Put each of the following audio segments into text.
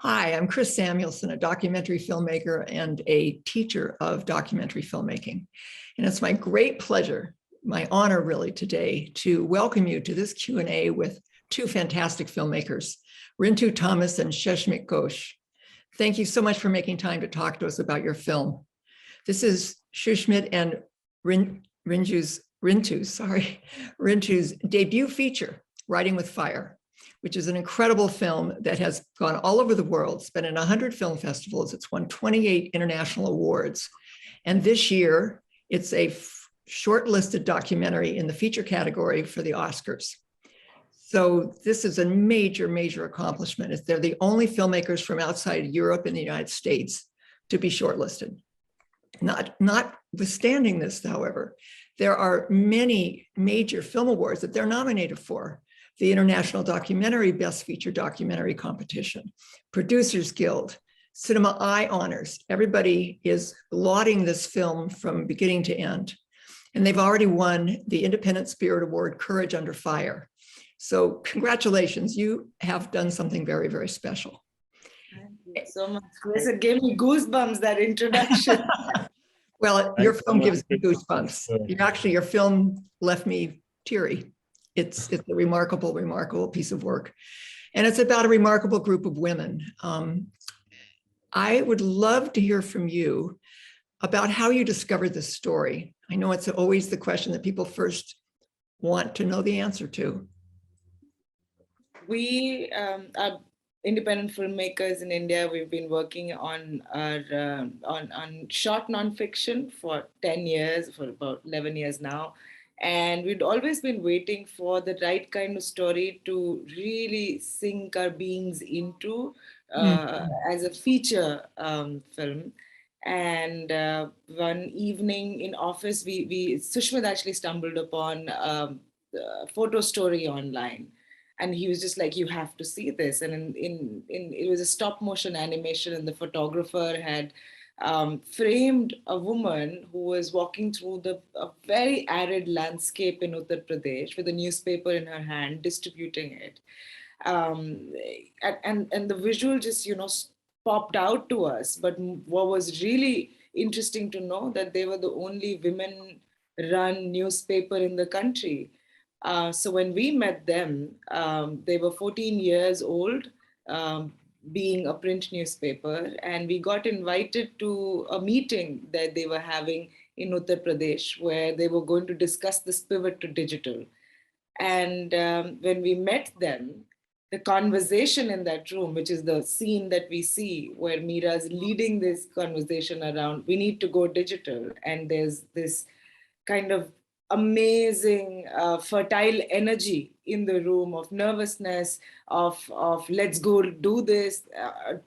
Hi, I'm Chris Samuelson, a documentary filmmaker and a teacher of documentary filmmaking. And it's my great pleasure, my honor really today, to welcome you to this Q&A with two fantastic filmmakers, Rintu Thomas and Sushmit Ghosh. Thank you so much for making time to talk to us about your film. This is Sushmit and Rintu's debut feature, Writing with Fire, which is an incredible film that has gone all over the world. It's been in 100 film festivals. It's won 28 international awards. And this year, it's a shortlisted documentary in the feature category for the Oscars. So this is a major, major accomplishment. They're the only filmmakers from outside Europe and the United States to be shortlisted. Notwithstanding this, however, there are many major film awards that they're nominated for. The International Documentary Best Feature Documentary Competition, Producers Guild, Cinema Eye Honors. Everybody is lauding this film from beginning to end. And they've already won the Independent Spirit Award, Courage Under Fire. So congratulations, you have done something very, very special. Thank you so much, Chris. It gave me goosebumps, that introduction. Well, your film gives me goosebumps. Actually, your film left me teary. It's a remarkable, remarkable piece of work. And it's about a remarkable group of women. I would love to hear from you about how you discovered this story. I know it's always the question that people first want to know the answer to. We are independent filmmakers in India. We've been working on our on short nonfiction for 10 years, for about 11 years now. And we'd always been waiting for the right kind of story to really sink our beings into as a feature film. And one evening in office, Sushmit actually stumbled upon a photo story online. And he was just like, you have to see this. And it was a stop motion animation, and the photographer had framed a woman who was walking through a very arid landscape in Uttar Pradesh with a newspaper in her hand, distributing it. And the visual just, popped out to us. But what was really interesting to know that they were the only women-run newspaper in the country. So when we met them, they were 14 years old, being a print newspaper, and we got invited to a meeting that they were having in Uttar Pradesh, where they were going to discuss this pivot to digital. And when we met them, the conversation in that room, which is the scene that we see where Meera is leading this conversation around, we need to go digital. And there's this kind of amazing, fertile energy in the room of nervousness, of let's go do this,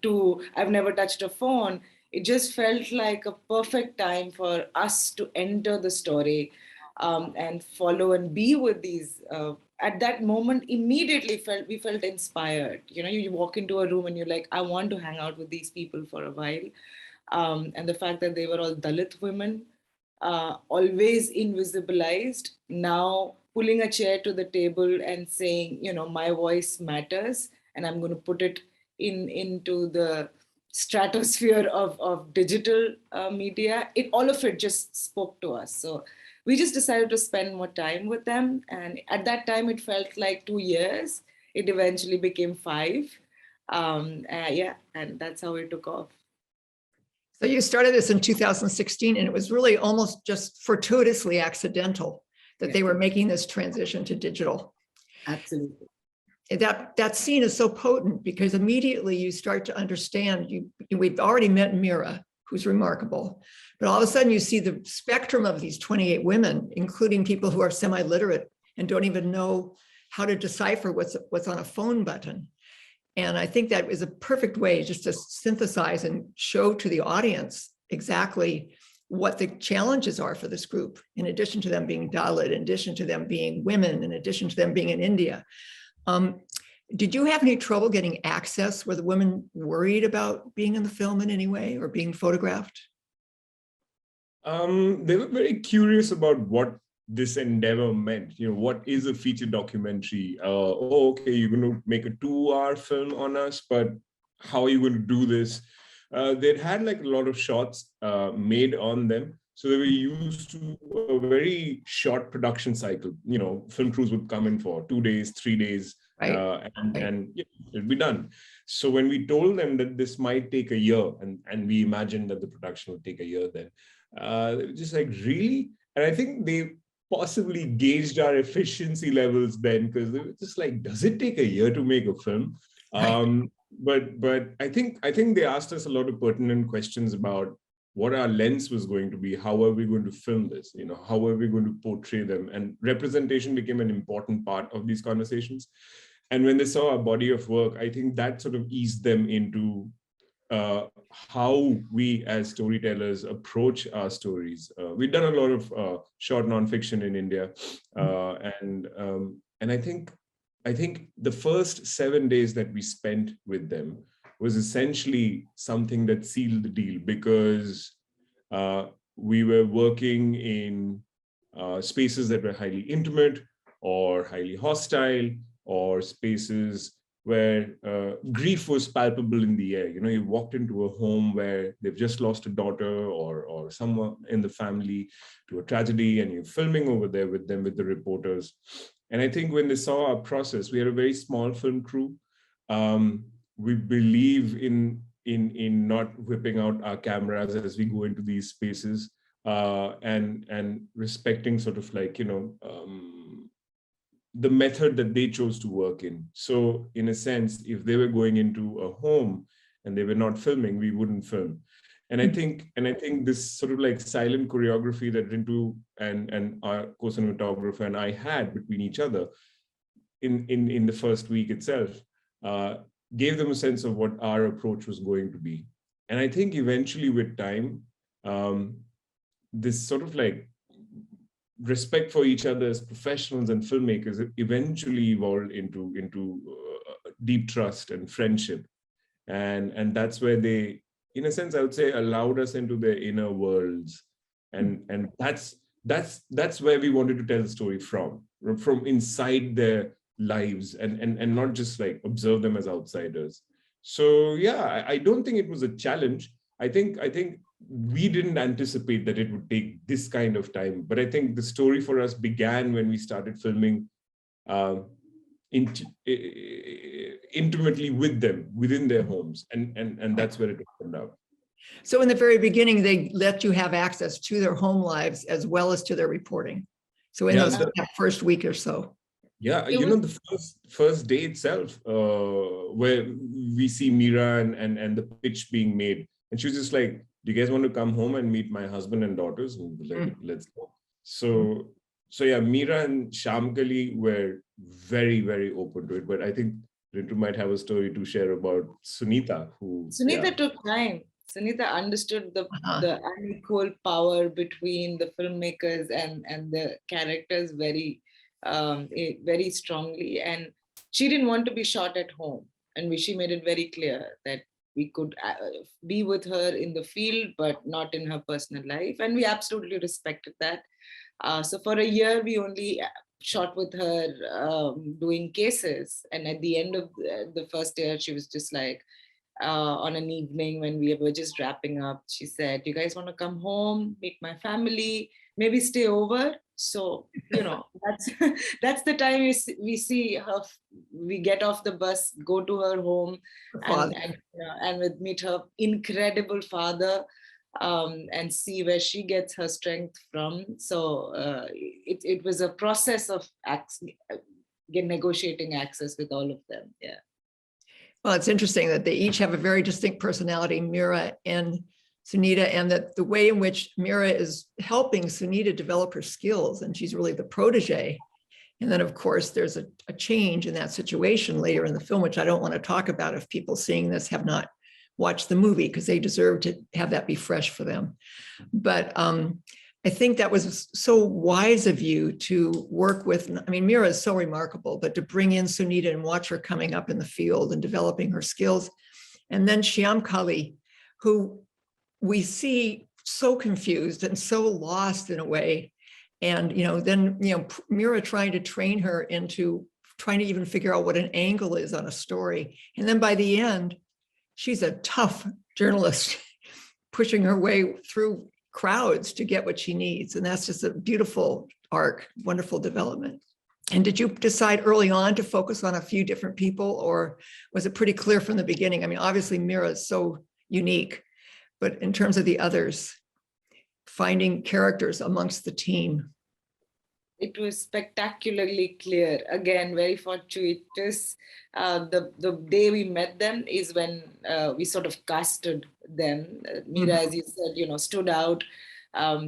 to I've never touched a phone. It just felt like a perfect time for us to enter the story and follow and be with these. At that moment, immediately we felt inspired. You walk into a room and you're like, I want to hang out with these people for a while. And the fact that they were all Dalit women, always invisibilized, now pulling a chair to the table and saying, my voice matters, and I'm going to put it into the stratosphere of digital media. All of it just spoke to us. So we just decided to spend more time with them. And at that time, it felt like 2 years. It eventually became 5. And that's how it took off. So you started this in 2016, and it was really almost just fortuitously accidental that they were making this transition to digital. Absolutely. That scene is so potent because immediately you start to understand, we've already met Meera, who's remarkable, but all of a sudden you see the spectrum of these 28 women, including people who are semi-literate and don't even know how to decipher what's on a phone button. And I think that is a perfect way just to synthesize and show to the audience exactly what the challenges are for this group, in addition to them being Dalit, in addition to them being women, in addition to them being in India. Did you have any trouble getting access? Were the women worried about being in the film in any way or being photographed? They were very curious about what this endeavor meant. What is a feature documentary? Okay, you're going to make a 2-hour film on us, but how are you going to do this? They'd had like a lot of shots made on them. So they were used to a very short production cycle. You know, film crews would come in for 2 days, 3 days, Right. and yeah, it'd be done. So when we told them that this might take a year, and we imagined that the production would take a year, then they were just like, really? And I think they possibly gauged our efficiency levels then, because they were just like, does it take a year to make a film? Right. But I think they asked us a lot of pertinent questions about what our lens was going to be, how are we going to film this, you know, how are we going to portray them, and representation became an important part of these conversations. And when they saw our body of work, I think that sort of eased them into how we as storytellers approach our stories. We've done a lot of short nonfiction in India, and I think the first 7 days that we spent with them was essentially something that sealed the deal, because we were working in spaces that were highly intimate or highly hostile, or spaces where grief was palpable in the air. You know, you walked into a home where they've just lost a daughter or someone in the family to a tragedy, and you're filming over there with them, with the reporters. And I think when they saw our process, we had a very small film crew. We believe in not whipping out our cameras as we go into these spaces, and respecting sort of like, you know, the method that they chose to work in. So in a sense, if they were going into a home and they were not filming, we wouldn't film. And I think this sort of like silent choreography that Rintu and our co-cinematographer and I had between each other in the first week itself gave them a sense of what our approach was going to be. And I think eventually with time, this sort of like respect for each other as professionals and filmmakers eventually evolved into deep trust and friendship. And that's where they, in a sense, I would say, allowed us into their inner worlds. And that's where we wanted to tell the story from inside their lives, and not just like observe them as outsiders. So yeah, I don't think it was a challenge. I think we didn't anticipate that it would take this kind of time, but I think the story for us began when we started filming intimately with them within their homes, and that's where it opened up. So in the very beginning, they let you have access to their home lives as well as to their reporting. So in that first week or so. Yeah, you know, the first day itself, where we see Meera and the pitch being made, and she was just like, "Do you guys want to come home and meet my husband and daughters?" And we were like, "Let's go." So yeah, Meera and Shamkali were very, very open to it. But I think Rintu might have a story to share about Sunita, who took time. Sunita understood the unequal power between the filmmakers and the characters very strongly, and she didn't want to be shot at home, and she made it very clear that we could be with her in the field but not in her personal life, and we absolutely respected that. So for a year we only shot with her doing cases, and at the end of the first year she was just like, on an evening when we were just wrapping up, she said, "You guys want to come home, meet my family, maybe stay over?" So, you know, that's the time we see her. We get off the bus, go to her home, and meet her incredible father, and see where she gets her strength from. So it was a process of negotiating access with all of them. Yeah. Well, it's interesting that they each have a very distinct personality, Meera and Sunita, and that the way in which Meera is helping Sunita develop her skills, and she's really the protege. And then, of course, there's a change in that situation later in the film, which I don't want to talk about if people seeing this have not watched the movie, because they deserve to have that be fresh for them. But I think that was so wise of you to work with, I mean, Meera is so remarkable, but to bring in Sunita and watch her coming up in the field and developing her skills. And then Shyamkali, who we see so confused and so lost in a way. And, then, Meera trying to train her into trying to even figure out what an angle is on a story. And then by the end, she's a tough journalist pushing her way through crowds to get what she needs. And that's just a beautiful arc, wonderful development. And did you decide early on to focus on a few different people, or was it pretty clear from the beginning? I mean, obviously Meera is so unique, but in terms of the others, finding characters amongst the team. It was spectacularly clear. Again, very fortuitous. The day we met them is when we sort of casted them. Meera, as you said, stood out.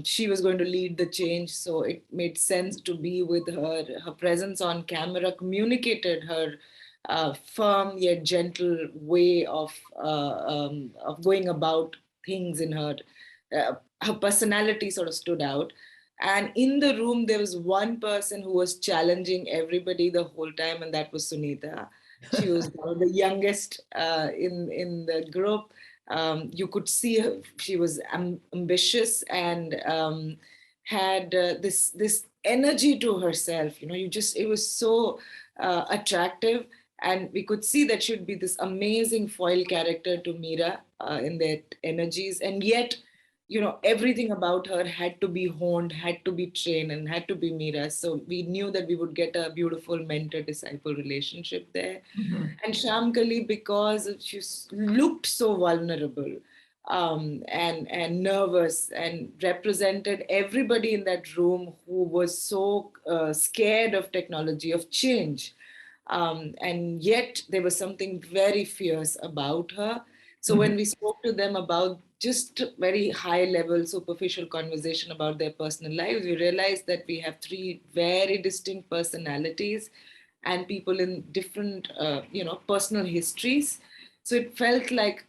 She was going to lead the change, so it made sense to be with her. Her presence on camera communicated her firm yet gentle way of going about things in her. Her personality sort of stood out. And in the room, there was one person who was challenging everybody the whole time, and that was Sunita. She was one of the youngest in the group. You could see her, she was ambitious and had this energy to herself. It was so attractive, and we could see that she would be this amazing foil character to Meera in their energies, and yet everything about her had to be honed, had to be trained, and had to be Meera. So we knew that we would get a beautiful mentor-disciple relationship there. And Shamkali, because she looked so vulnerable and nervous, and represented everybody in that room who was so scared of technology, of change. And yet there was something very fierce about her. So when we spoke to them about just very high level, superficial conversation about their personal lives, we realized that we have three very distinct personalities and people in different, personal histories. So it felt like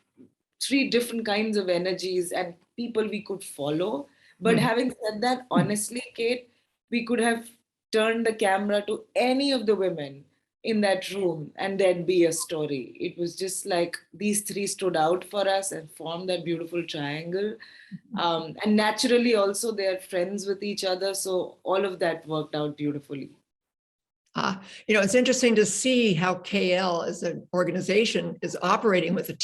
three different kinds of energies and people we could follow. But having said that, honestly, Kate, we could have turned the camera to any of the women in that room and there'd be a story. It was just like these three stood out for us and formed that beautiful triangle. And naturally also they're friends with each other. So all of that worked out beautifully. It's interesting to see how KL as an organization is operating with a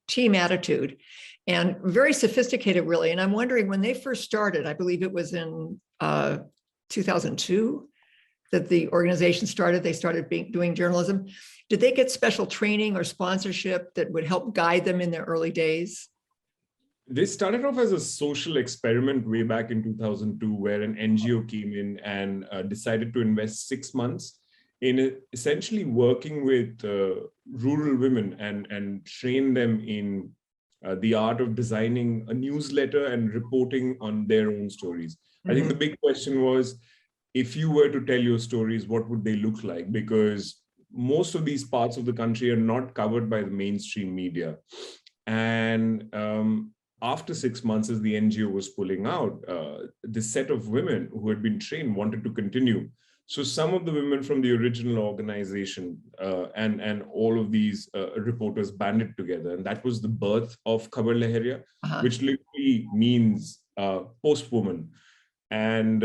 team attitude and very sophisticated, really. And I'm wondering, when they first started, I believe it was in 2002 that the organization started, they started doing journalism. Did they get special training or sponsorship that would help guide them in their early days? They started off as a social experiment way back in 2002, where an NGO came in and decided to invest 6 months in essentially working with rural women and train them in the art of designing a newsletter and reporting on their own stories. I think the big question was, if you were to tell your stories, what would they look like? Because most of these parts of the country are not covered by the mainstream media. And after 6 months, as the NGO was pulling out, this set of women who had been trained wanted to continue. So some of the women from the original organization and all of these reporters banded together. And that was the birth of Khabar Lahariya, which literally means post-woman. And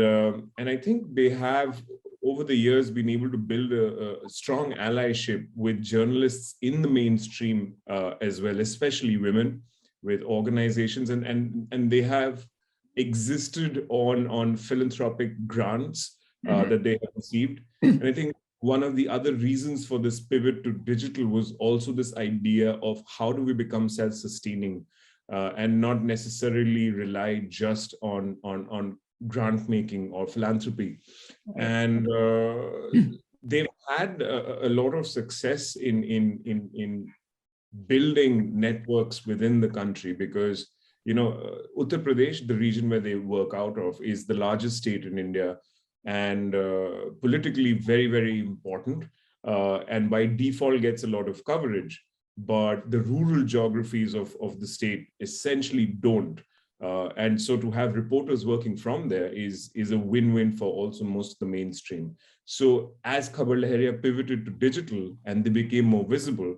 I think they have, over the years, been able to build a strong allyship with journalists in the mainstream as well, especially women, with organizations, and they have existed on philanthropic grants that they have received. And I think one of the other reasons for this pivot to digital was also this idea of how do we become self-sustaining and not necessarily rely just on grant making or philanthropy. And they've had a lot of success in building networks within the country, because Uttar Pradesh, the region where they work out of, is the largest state in India and politically very, very important, and by default gets a lot of coverage. But the rural geographies of the state essentially don't. And so to have reporters working from there is a win-win for also most of the mainstream. So as Khabar Lahariya pivoted to digital and they became more visible,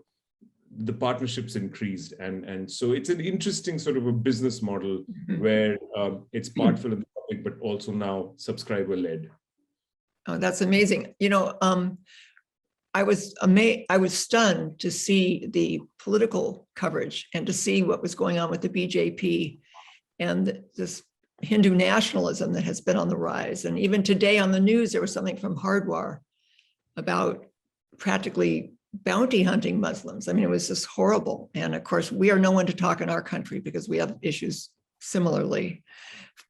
the partnerships increased. And so it's an interesting sort of a business model where it's part philanthropic, but also now subscriber-led. Oh, that's amazing. I was amazed, I was stunned to see the political coverage and to see what was going on with the BJP and this Hindu nationalism that has been on the rise. And even today on the news, there was something from Hardwar about practically bounty hunting Muslims. I mean, it was just horrible. And of course, we are no one to talk in our country because we have issues similarly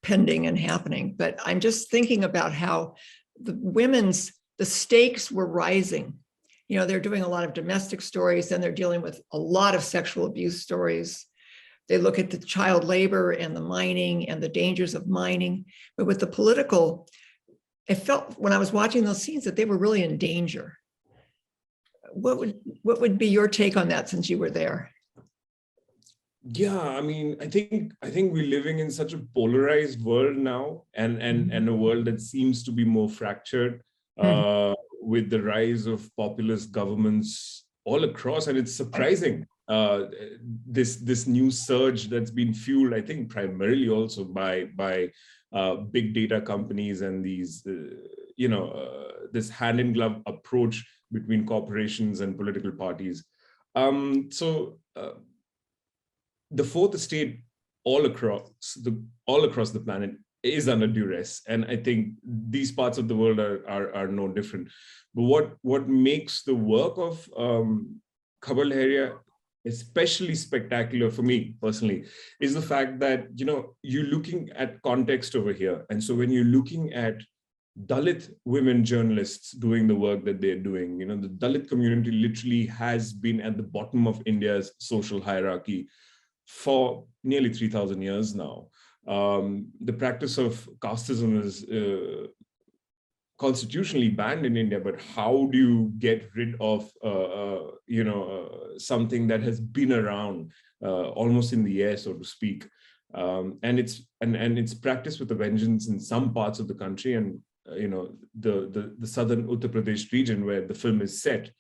pending and happening. But I'm just thinking about how the stakes were rising. You know, they're doing a lot of domestic stories, and they're dealing with a lot of sexual abuse stories. They look at the child labor and the mining and the dangers of mining. But with the political, it felt when I was watching those scenes that they were really in danger. What would be your take on that since you were there? Yeah, I mean, I think we're living in such a polarized world now, and a world that seems to be more fractured with the rise of populist governments all across, and it's surprising. This new surge that's been fueled, I think, primarily also by big data companies and these, this hand in glove approach between corporations and political parties. The fourth estate all across the planet is under duress, and I think these parts of the world are no different. But what makes the work of Khabar Lahariya especially spectacular for me personally is the fact that you're looking at context over here, and so when you're looking at Dalit women journalists doing the work that they're doing, the Dalit community literally has been at the bottom of India's social hierarchy for nearly 3,000 years now. The practice of casteism is constitutionally banned in India, but how do you get rid of something that has been around almost in the air, so to speak? And it's practiced with a vengeance in some parts of the country, and the southern Uttar Pradesh region where the film is set.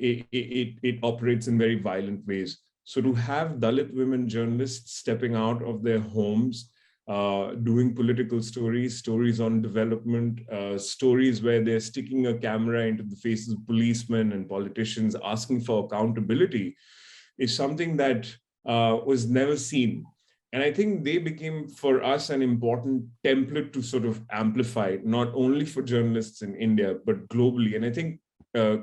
It operates in very violent ways. So to have Dalit women journalists stepping out of their homes, doing political stories on development, stories where they're sticking a camera into the faces of policemen and politicians asking for accountability, is something that was never seen. And I think they became, for us, an important template to sort of amplify, not only for journalists in India, but globally. And I think,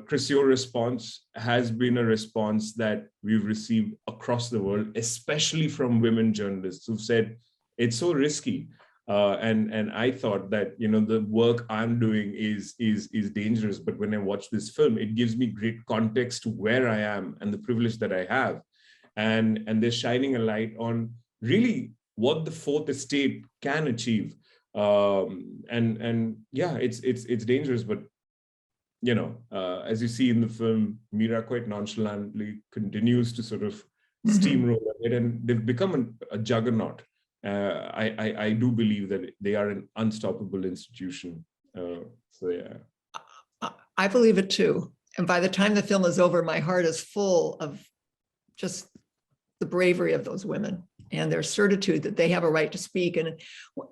Chris, your response has been a response that we've received across the world, especially from women journalists who've said, it's so risky. And I thought that, the work I'm doing is dangerous. But when I watch this film, it gives me great context to where I am and the privilege that I have. And they're shining a light on really what the fourth estate can achieve. And yeah, it's dangerous, but as you see in the film, Meera quite nonchalantly continues to sort of steamroll it, and they've become a juggernaut. I do believe that they are an unstoppable institution. So yeah. I believe it too. And by the time the film is over, my heart is full of just the bravery of those women and their certitude that they have a right to speak. And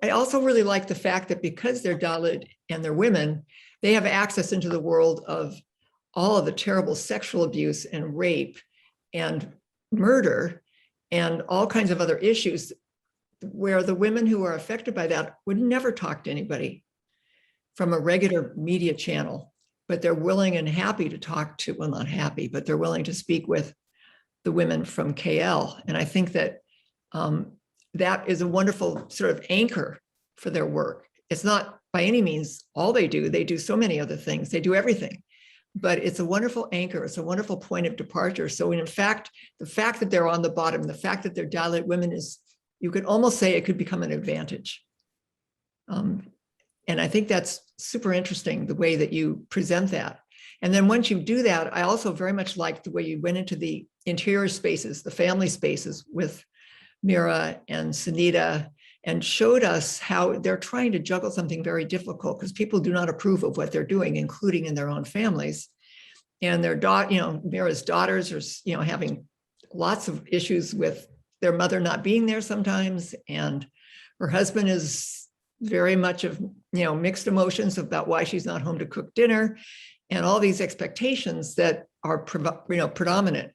I also really like the fact that because they're Dalit and they're women, they have access into the world of all of the terrible sexual abuse and rape and murder and all kinds of other issues where the women who are affected by that would never talk to anybody from a regular media channel, but they're willing and happy to talk to, well, not happy, but they're willing to speak with the women from KL. And I think that that is a wonderful sort of anchor for their work. It's not by any means all they do. They do so many other things. They do everything. But it's a wonderful anchor. It's a wonderful point of departure. So in fact, the fact that they're on the bottom, the fact that they're Dalit women is, you could almost say it could become an advantage. And I think that's super interesting, the way that you present that. And then once you do that, I also very much liked the way you went into the interior spaces, the family spaces with Meera and Sunita, and showed us how they're trying to juggle something very difficult because people do not approve of what they're doing, including in their own families. And their Meera's daughters are, having lots of issues with their mother not being there sometimes, and her husband is very much of, mixed emotions about why she's not home to cook dinner and all these expectations that are, predominant.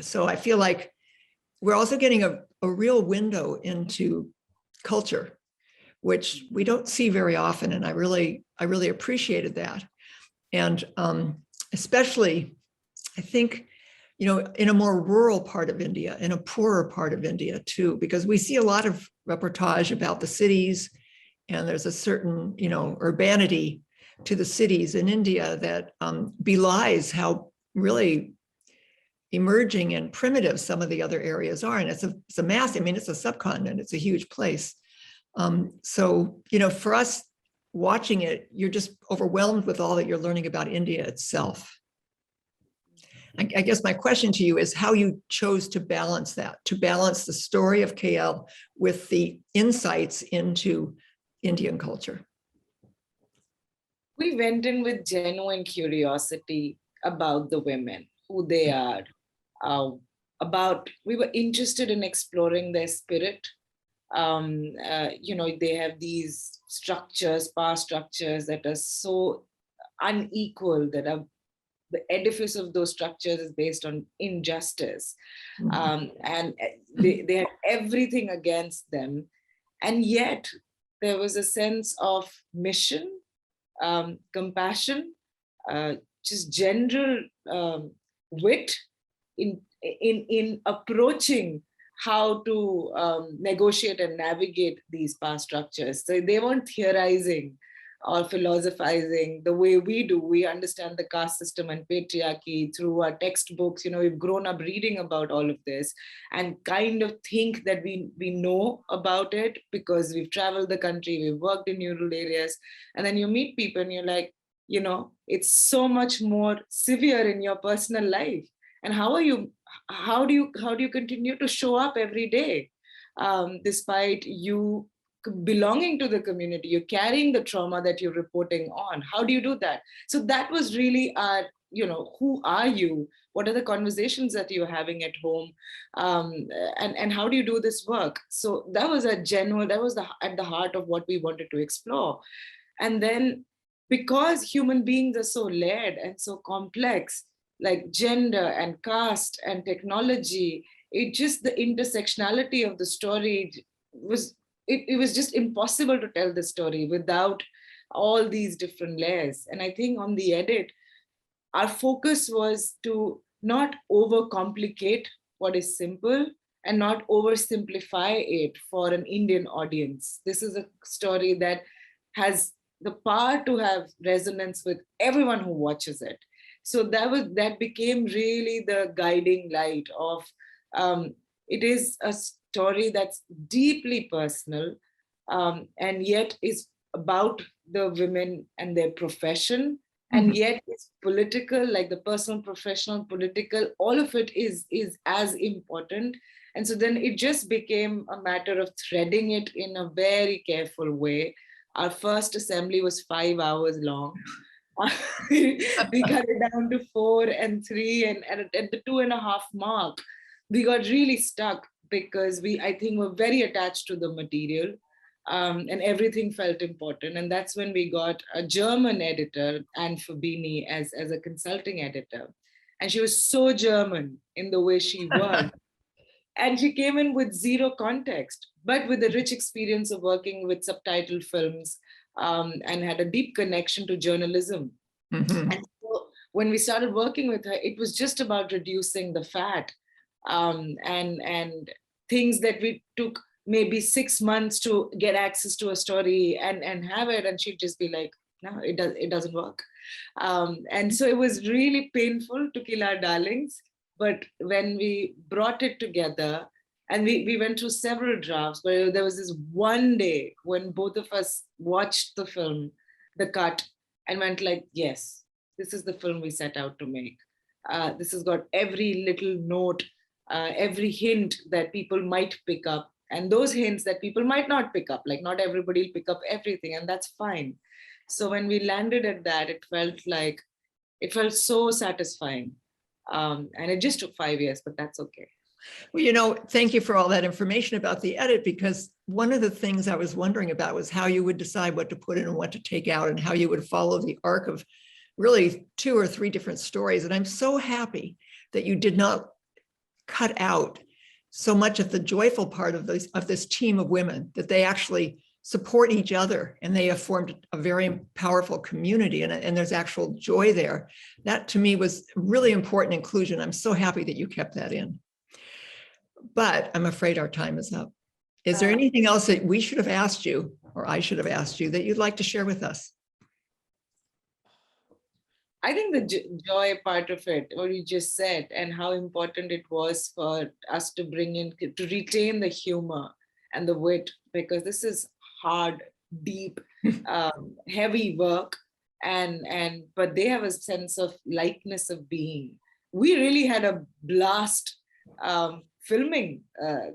So I feel like we're also getting a real window into culture, which we don't see very often. And I really appreciated that. And especially, I think, in a more rural part of India, in a poorer part of India too, because we see a lot of reportage about the cities, and there's a certain, urbanity to the cities in India that belies how really emerging and primitive some of the other areas are. And it's a mass, it's a subcontinent, it's a huge place. So, for us watching it, you're just overwhelmed with all that you're learning about India itself. I guess my question to you is how you chose to balance that, to balance the story of KL with the insights into Indian culture. We went in with genuine curiosity about the women, who they are, we were interested in exploring their spirit. They have these structures, power structures that are so unequal, that are the edifice of those structures is based on injustice. And they have everything against them. And yet there was a sense of mission, compassion, just general wit in approaching how to negotiate and navigate these power structures. So they weren't theorizing or philosophizing the way we do. We understand the caste system and patriarchy through our textbooks. We've grown up reading about all of this and kind of think that we know about it because we've traveled the country, we've worked in rural areas. And then you meet people and you're like, it's so much more severe in your personal life. And how do you continue to show up every day despite you belonging to the community? You're carrying the trauma that you're reporting on. How do you do that? So that was really our, who are you? What are the conversations that you're having at home? And how do you do this work? So that was at the heart of what we wanted to explore. And then because human beings are so layered and so complex, like gender and caste and technology, the intersectionality of the story was, it was just impossible to tell the story without all these different layers. And I think on the edit, our focus was to not overcomplicate what is simple and not oversimplify it for an Indian audience. This is a story that has the power to have resonance with everyone who watches it. So that became really the guiding light of, it is a story that's deeply personal, and yet is about the women and their profession, and yet it's political, like the personal, professional, political, all of it is as important. And so then it just became a matter of threading it in a very careful way. Our first assembly was 5 hours long. We cut it down to 4 and 3, and at the 2.5 mark, we got really stuck because I think we're very attached to the material, and everything felt important. And that's when we got a German editor, Anne Fabini, as a consulting editor. And she was so German in the way she worked. And she came in with zero context, but with a rich experience of working with subtitled films, and had a deep connection to journalism. And so when we started working with her, it was just about reducing the fat, and things that we took maybe 6 months to get access to a story and have it. And she'd just be like, no, it doesn't work. And so it was really painful to kill our darlings. But when we brought it together, and we went through several drafts, but there was this one day when both of us watched the film, the cut, and went like, yes, this is the film we set out to make. This has got every little note, every hint that people might pick up, and those hints that people might not pick up. Like, not everybody will pick up everything, and that's fine. So when we landed at that, it felt so satisfying. And it just took 5 years, but that's okay. Well, thank you for all that information about the edit, because one of the things I was wondering about was how you would decide what to put in and what to take out, and how you would follow the arc of really 2 or 3 different stories. And I'm so happy that you did not cut out so much of the joyful part of this team of women, that they actually support each other and they have formed a very powerful community, and there's actual joy there. That to me was really important inclusion. I'm so happy that you kept that in. But I'm afraid our time is up. Is there anything else that we should have asked you, or I should have asked you, that you'd like to share with us? I think the joy part of it, what you just said, and how important it was for us to bring in, to retain the humor and the wit, because this is hard, deep, heavy work, but they have a sense of lightness of being. We really had a blast filming,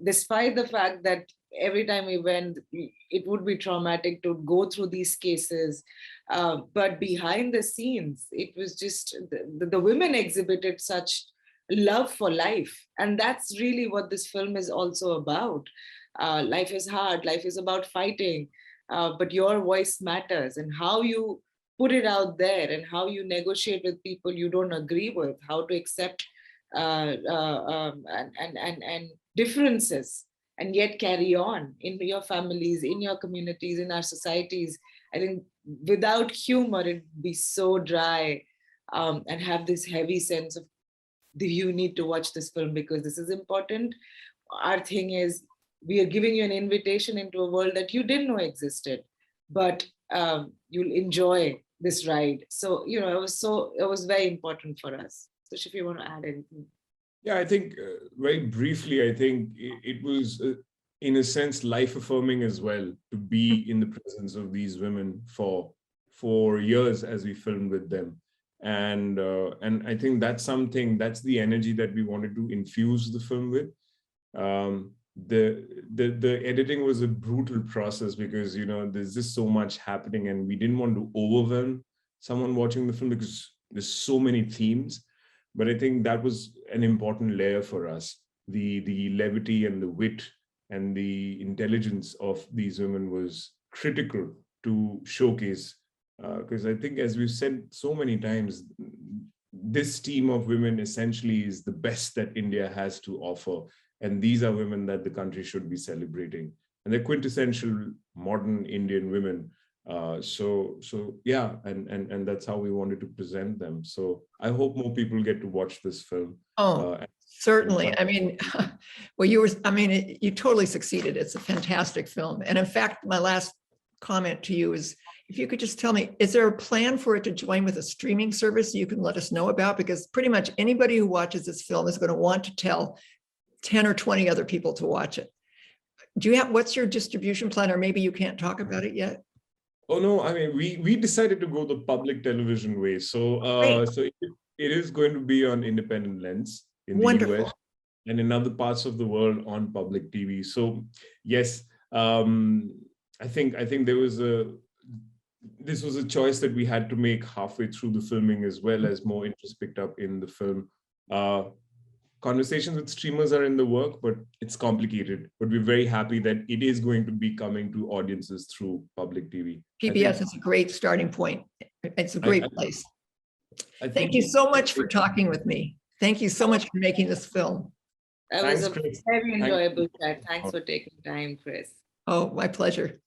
despite the fact that every time we went, it would be traumatic to go through these cases. But behind the scenes, it was just the women exhibited such love for life. And that's really what this film is also about. Life is hard, life is about fighting, but your voice matters, and how you put it out there and how you negotiate with people you don't agree with, how to accept and differences and yet carry on in your families, in your communities, in our societies. I think without humor, it'd be so dry, and have this heavy sense of, you need to watch this film because this is important. Our thing is, we are giving you an invitation into a world that you didn't know existed, but you'll enjoy this ride. So, it was very important for us. So if you want to add anything. Yeah, I think very briefly, I think it was, in a sense, life-affirming as well, to be in the presence of these women for years as we filmed with them. And I think that's the energy that we wanted to infuse the film with. The editing was a brutal process because, there's just so much happening, and we didn't want to overwhelm someone watching the film because there's so many themes. But I think that was an important layer for us. The levity and the wit and the intelligence of these women was critical to showcase. Because I think, as we've said so many times, this team of women essentially is the best that India has to offer. And these are women that the country should be celebrating. And they're quintessential modern Indian women. So yeah, and that's how we wanted to present them. So I hope more people get to watch this film. Certainly. I mean, well, you totally succeeded. It's a fantastic film. And in fact, my last comment to you is, if you could just tell me, is there a plan for it to join with a streaming service you can let us know about? Because pretty much anybody who watches this film is going to want to tell 10 or 20 other people to watch it. What's your distribution plan? Or maybe you can't talk about it yet? Oh, no, I mean, we decided to go the public television way. So it is going to be on independent lens in the US and in other parts of the world on public TV. So yes, I think this was a choice that we had to make halfway through the filming, as well as more interest picked up in the film. Conversations with streamers are in the work, but it's complicated. But we're very happy that it is going to be coming to audiences through public TV. PBS is a great starting point. It's a great place. Thank you so much for talking with me. Thank you so much for making this film. That was a very enjoyable chat. Thanks for taking time, Chris. Oh, my pleasure.